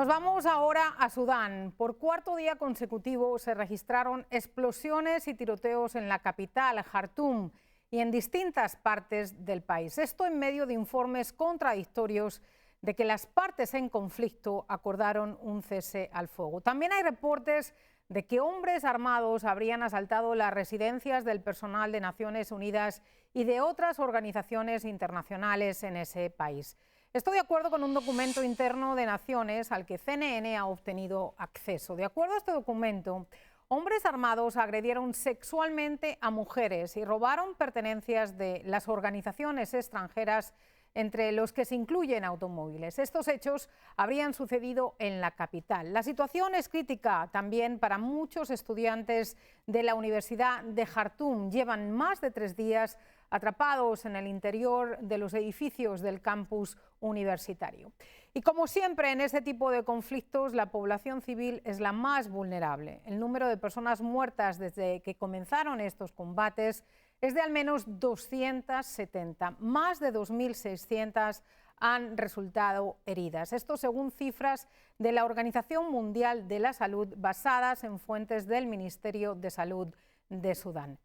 Nos vamos ahora a Sudán. Por cuarto día consecutivo se registraron explosiones y tiroteos en la capital, Jartum, y en distintas partes del país. Esto en medio de informes contradictorios de que las partes en conflicto acordaron un cese al fuego. También hay reportes de que hombres armados habrían asaltado las residencias del personal de Naciones Unidas y de otras organizaciones internacionales en ese país. Esto de acuerdo con un documento interno de Naciones al que CNN ha obtenido acceso. De acuerdo a este documento, hombres armados agredieron sexualmente a mujeres y robaron pertenencias de las organizaciones extranjeras, entre los que se incluyen automóviles. Estos hechos habrían sucedido en la capital. La situación es crítica también para muchos estudiantes de la Universidad de Jartum. Llevan más de 3 días atrapados en el interior de los edificios del campus universitario. Y como siempre en este tipo de conflictos, la población civil es la más vulnerable. El número de personas muertas desde que comenzaron estos combates es de al menos 270. Más de 2.600 han resultado heridas. Esto según cifras de la Organización Mundial de la Salud basadas en fuentes del Ministerio de Salud de Sudán.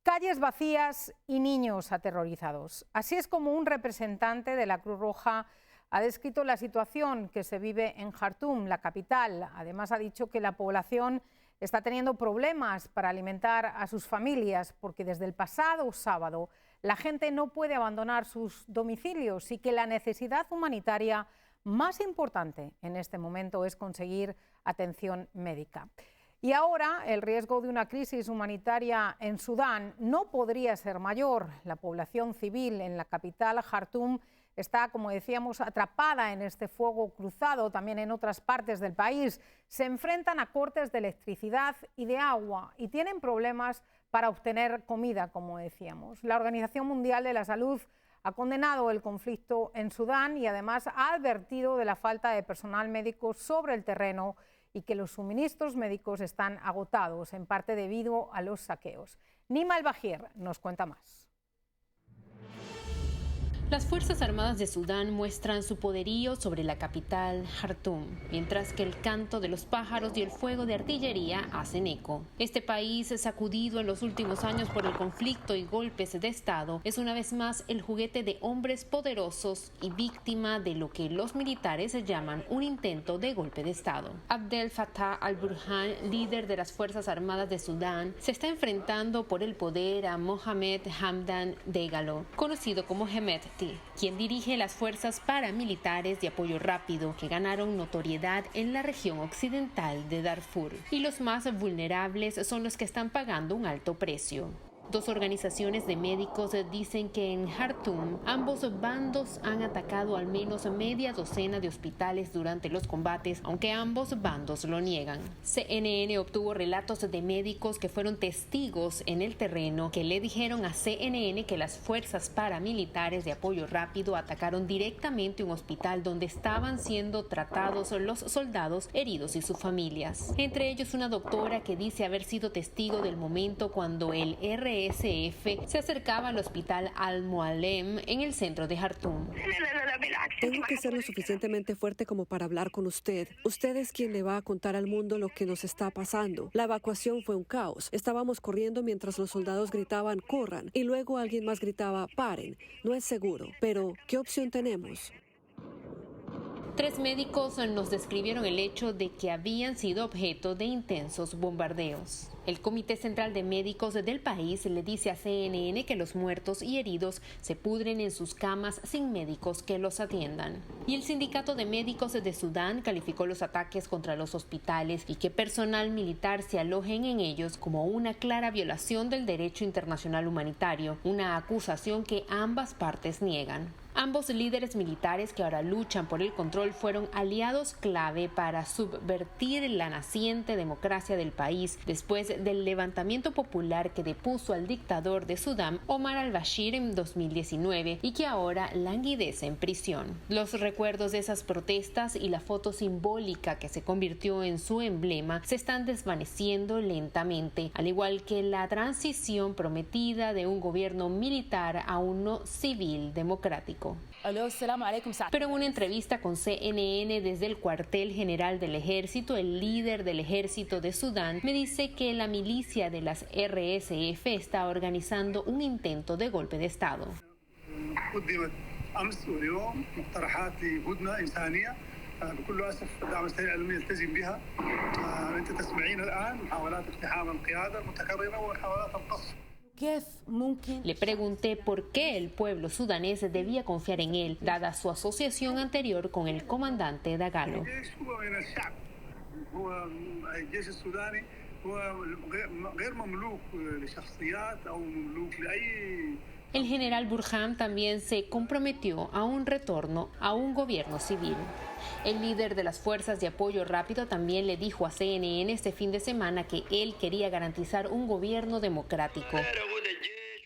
Calles vacías y niños aterrorizados. Así es como un representante de la Cruz Roja ha descrito la situación que se vive en Jartum, la capital. Además ha dicho que la población está teniendo problemas para alimentar a sus familias porque desde el pasado sábado la gente no puede abandonar sus domicilios y que la necesidad humanitaria más importante en este momento es conseguir atención médica. Y ahora el riesgo de una crisis humanitaria en Sudán no podría ser mayor. La población civil en la capital, Jartum, está, como decíamos, atrapada en este fuego cruzado, también en otras partes del país. Se enfrentan a cortes de electricidad y de agua y tienen problemas para obtener comida, como decíamos. La Organización Mundial de la Salud ha condenado el conflicto en Sudán y además ha advertido de la falta de personal médico sobre el terreno y que los suministros médicos están agotados, en parte debido a los saqueos. Nima El-Bahir nos cuenta más. Las Fuerzas Armadas de Sudán muestran su poderío sobre la capital, Jartum, mientras que el canto de los pájaros y el fuego de artillería hacen eco. Este país, sacudido en los últimos años por el conflicto y golpes de Estado, es una vez más el juguete de hombres poderosos y víctima de lo que los militares llaman un intento de golpe de Estado. Abdel Fattah al-Burhan, líder de las Fuerzas Armadas de Sudán, se está enfrentando por el poder a Mohamed Hamdan Dagalo, conocido como Hemedti, quien dirige las fuerzas paramilitares de apoyo rápido que ganaron notoriedad en la región occidental de Darfur. Y los más vulnerables son los que están pagando un alto precio. 2 organizaciones de médicos dicen que en Jartum ambos bandos han atacado al menos media docena de hospitales durante los combates, aunque ambos bandos lo niegan. CNN obtuvo relatos de médicos que fueron testigos en el terreno que le dijeron a CNN que las fuerzas paramilitares de apoyo rápido atacaron directamente un hospital donde estaban siendo tratados los soldados heridos y sus familias. Entre ellos una doctora que dice haber sido testigo del momento cuando el RSF se acercaba al hospital Al-Mualem en el centro de Jartum. Tengo que ser lo suficientemente fuerte como para hablar con usted. Usted es quien le va a contar al mundo lo que nos está pasando. La evacuación fue un caos. Estábamos corriendo mientras los soldados gritaban corran y luego alguien más gritaba paren. No es seguro, pero ¿qué opción tenemos? 3 médicos nos describieron el hecho de que habían sido objeto de intensos bombardeos. El Comité Central de Médicos del país le dice a CNN que los muertos y heridos se pudren en sus camas sin médicos que los atiendan. Y el Sindicato de Médicos de Sudán calificó los ataques contra los hospitales y que personal militar se alojen en ellos como una clara violación del derecho internacional humanitario, una acusación que ambas partes niegan. Ambos líderes militares que ahora luchan por el control fueron aliados clave para subvertir la naciente democracia del país después del levantamiento popular que depuso al dictador de Sudán, Omar al-Bashir, en 2019 y que ahora languidece en prisión. Los recuerdos de esas protestas y la foto simbólica que se convirtió en su emblema se están desvaneciendo lentamente, al igual que la transición prometida de un gobierno militar a uno civil democrático. México. Pero en una entrevista con CNN desde el cuartel general del ejército, el líder del ejército de Sudán me dice que la milicia de las RSF está organizando un intento de golpe de Estado. Le pregunté por qué el pueblo sudanés debía confiar en él, dada su asociación anterior con el comandante Dagalo. El general Burhan también se comprometió a un retorno a un gobierno civil. El líder de las fuerzas de apoyo rápido también le dijo a CNN este fin de semana que él quería garantizar un gobierno democrático.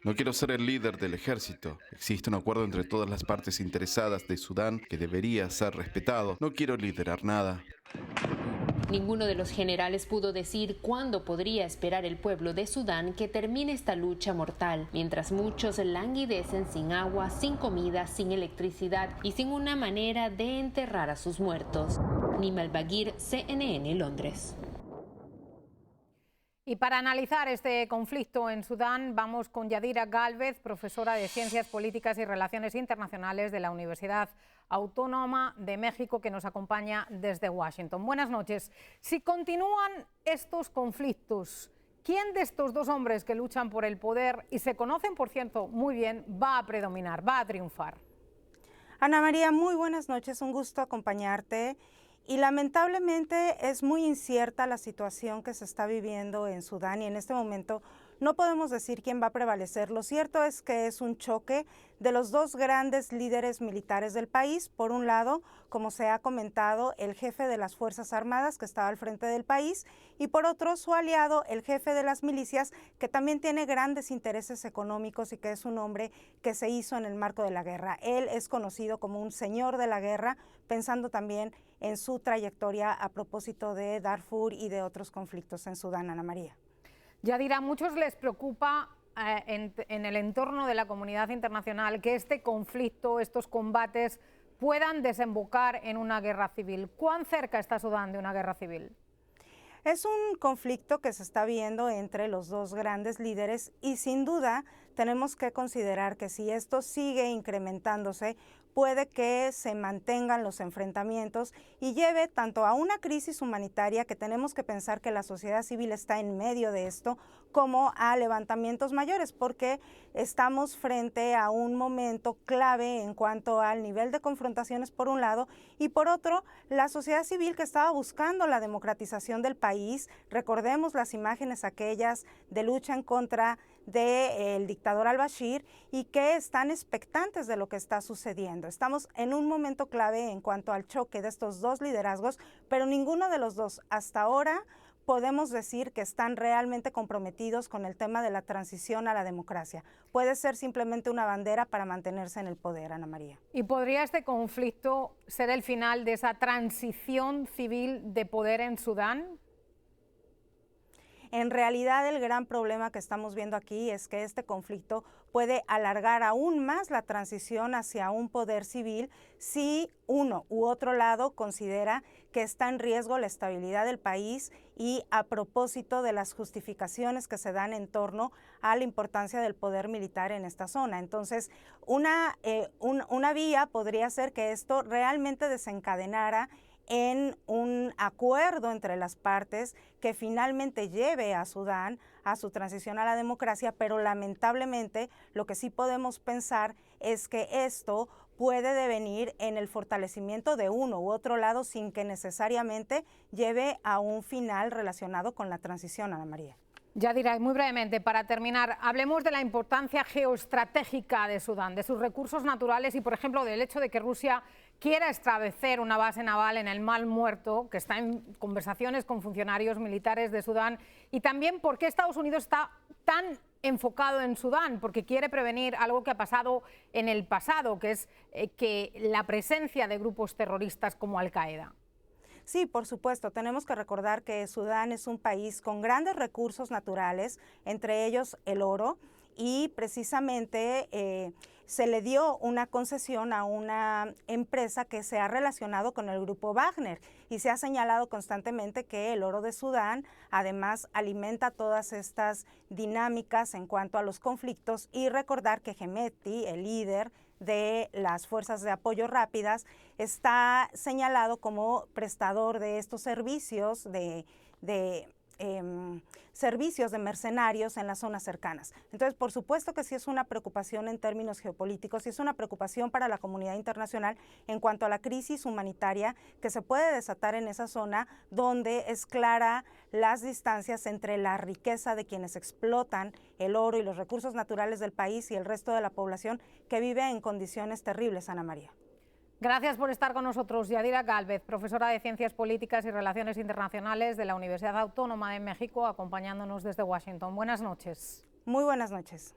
No quiero ser el líder del ejército. Existe un acuerdo entre todas las partes interesadas de Sudán que debería ser respetado. No quiero liderar nada. Ninguno de los generales pudo decir cuándo podría esperar el pueblo de Sudán que termine esta lucha mortal, mientras muchos languidecen sin agua, sin comida, sin electricidad y sin una manera de enterrar a sus muertos. Nima Al-Baghir, CNN, Londres. Y para analizar este conflicto en Sudán, vamos con Yadira Gálvez, profesora de Ciencias Políticas y Relaciones Internacionales de la Universidad Autónoma de México, que nos acompaña desde Washington. Buenas noches. Si continúan estos conflictos, ¿quién de estos dos hombres que luchan por el poder, y se conocen, por cierto, muy bien, va a predominar, va a triunfar? Ana María, muy buenas noches, un gusto acompañarte. Y lamentablemente es muy incierta la situación que se está viviendo en Sudán y en este momento no podemos decir quién va a prevalecer. Lo cierto es que es un choque de los dos grandes líderes militares del país. Por un lado, como se ha comentado, el jefe de las Fuerzas Armadas que estaba al frente del país y por otro su aliado, el jefe de las milicias, que también tiene grandes intereses económicos y que es un hombre que se hizo en el marco de la guerra. Él es conocido como un señor de la guerra, pensando también en su trayectoria a propósito de Darfur y de otros conflictos en Sudán, Ana María. Yadira, a muchos les preocupa en el entorno de la comunidad internacional que este conflicto, estos combates puedan desembocar en una guerra civil. ¿Cuán cerca está Sudán de una guerra civil? Es un conflicto que se está viendo entre los dos grandes líderes y sin duda tenemos que considerar que si esto sigue incrementándose, puede que se mantengan los enfrentamientos y lleve tanto a una crisis humanitaria, que tenemos que pensar que la sociedad civil está en medio de esto, como a levantamientos mayores, porque estamos frente a un momento clave en cuanto al nivel de confrontaciones por un lado y por otro la sociedad civil que estaba buscando la democratización del país. Recordemos las imágenes aquellas de lucha en contra del dictador al-Bashir y que están expectantes de lo que está sucediendo. Estamos en un momento clave en cuanto al choque de estos dos liderazgos, pero ninguno de los dos hasta ahora podemos decir que están realmente comprometidos con el tema de la transición a la democracia. Puede ser simplemente una bandera para mantenerse en el poder, Ana María. ¿Y podría este conflicto ser el final de esa transición civil de poder en Sudán? En realidad, el gran problema que estamos viendo aquí es que este conflicto puede alargar aún más la transición hacia un poder civil si uno u otro lado considera que está en riesgo la estabilidad del país y a propósito de las justificaciones que se dan en torno a la importancia del poder militar en esta zona. Entonces, una vía podría ser que esto realmente desencadenara en un acuerdo entre las partes que finalmente lleve a Sudán a su transición a la democracia, pero lamentablemente lo que sí podemos pensar es que esto puede devenir en el fortalecimiento de uno u otro lado sin que necesariamente lleve a un final relacionado con la transición, Ana María. Yadira, muy brevemente, para terminar, hablemos de la importancia geoestratégica de Sudán, de sus recursos naturales y, por ejemplo, del hecho de que Rusia quiera establecer una base naval en el Mar Muerto, que está en conversaciones con funcionarios militares de Sudán, y también por qué Estados Unidos está tan enfocado en Sudán, porque quiere prevenir algo que ha pasado en el pasado, que es que la presencia de grupos terroristas como Al-Qaeda. Sí, por supuesto. Tenemos que recordar que Sudán es un país con grandes recursos naturales, entre ellos el oro, y precisamente se le dio una concesión a una empresa que se ha relacionado con el grupo Wagner y se ha señalado constantemente que el oro de Sudán además alimenta todas estas dinámicas en cuanto a los conflictos, y recordar que Hemedti, el líder de las fuerzas de apoyo rápidas, está señalado como prestador de estos servicios servicios de mercenarios en las zonas cercanas. Entonces, por supuesto que sí es una preocupación en términos geopolíticos, sí es una preocupación para la comunidad internacional en cuanto a la crisis humanitaria que se puede desatar en esa zona, donde es clara las distancias entre la riqueza de quienes explotan el oro y los recursos naturales del país y el resto de la población que vive en condiciones terribles, Ana María. Gracias por estar con nosotros, Yadira Gálvez, profesora de Ciencias Políticas y Relaciones Internacionales de la Universidad Autónoma de México, acompañándonos desde Washington. Buenas noches. Muy buenas noches.